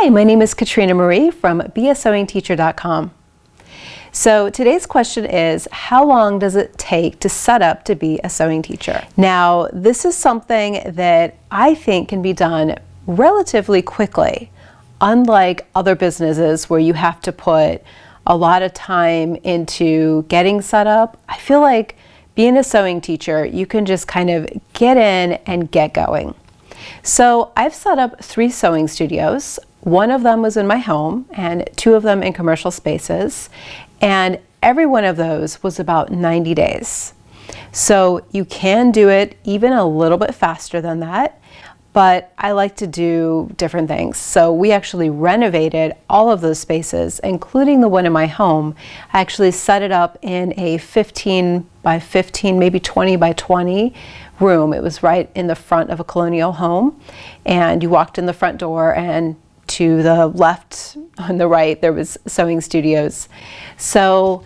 Hi, my name is Katrina Marie from beasewingteacher.com. So today's question is, how long does it take to set up to be a sewing teacher? Now, this is something that I think can be done relatively quickly, unlike other businesses where you have to put a lot of time into getting set up. I feel like being a sewing teacher, you can just kind of get in and get going. So I've set up 3 sewing studios. One of them was in my home and 2 of them in commercial spaces. And every one of those was about 90 days. So you can do it even a little bit faster than that, but I like to do different things. So we actually renovated all of those spaces, including the one in my home. I actually set it up in a 15 by 15, maybe 20 by 20 room. It was right in the front of a colonial home. And you walked in the front door, and to the left and the right, there was sewing studios. So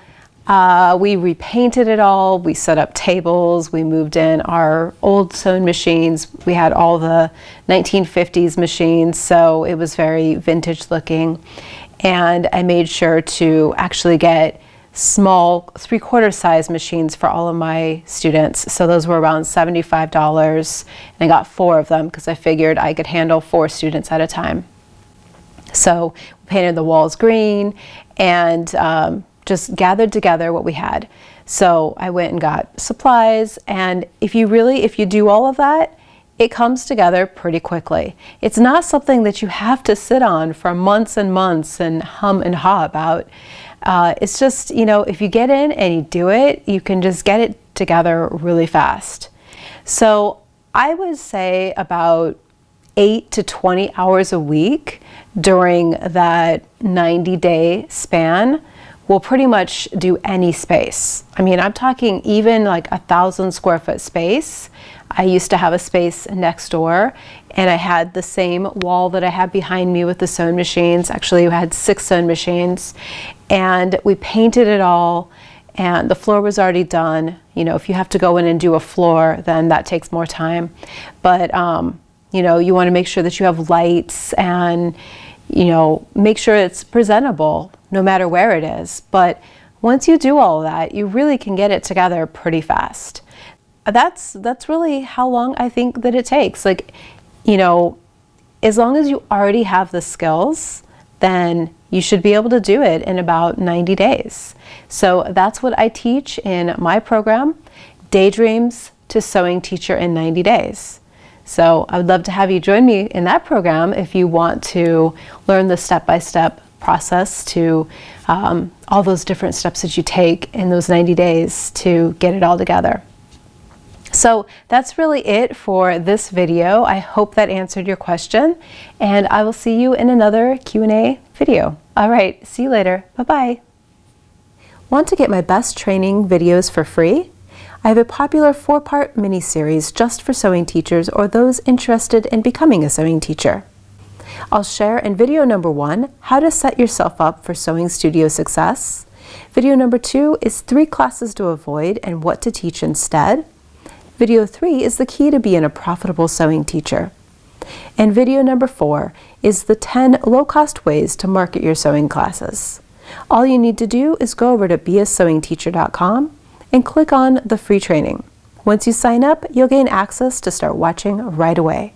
we repainted it all. We set up tables. We moved in our old sewing machines. We had all the 1950s machines, so it was very vintage looking. And I made sure to actually get small 3/4 size machines for all of my students. So those were around $75, and I got 4 of them because I figured I could handle 4 students at a time. So we painted the walls green and just gathered together what we had. So I went and got supplies, and if you do all of that, it comes together pretty quickly. It's not something that you have to sit on for months and months and hum and haw about. It's just, if you get in and you do it, you can just get it together really fast. So I would say about 8 to 20 hours a week during that 90-day span will pretty much do any space. I mean, I'm talking even like 1,000 square foot space. I used to have a space next door, and I had the same wall that I have behind me with the sewing machines. Actually, we had 6 sewing machines, and we painted it all, and the floor was already done. If you have to go in and do a floor, then that takes more time. But you want to make sure that you have lights and make sure it's presentable no matter where it is. But once you do all of that, you really can get it together pretty fast. That's really how long I think that it takes. As long as you already have the skills, then you should be able to do it in about 90 days. So that's what I teach in my program, Daydreams to Sewing Teacher in 90 Days. So I would love to have you join me in that program if you want to learn the step-by-step process to all those different steps that you take in those 90 days to get it all together. So that's really it for this video. I hope that answered your question, and I will see you in another Q&A video. All right, see you later. Bye-bye. Want to get my best training videos for free? I have a popular 4-part mini-series just for sewing teachers or those interested in becoming a sewing teacher. I'll share in video number 1, how to set yourself up for sewing studio success. Video number 2 is 3 classes to avoid and what to teach instead. Video 3 is the key to being a profitable sewing teacher. And video number 4 is the 10 low-cost ways to market your sewing classes. All you need to do is go over to beasewingteacher.com and click on the free training. Once you sign up, you'll gain access to start watching right away.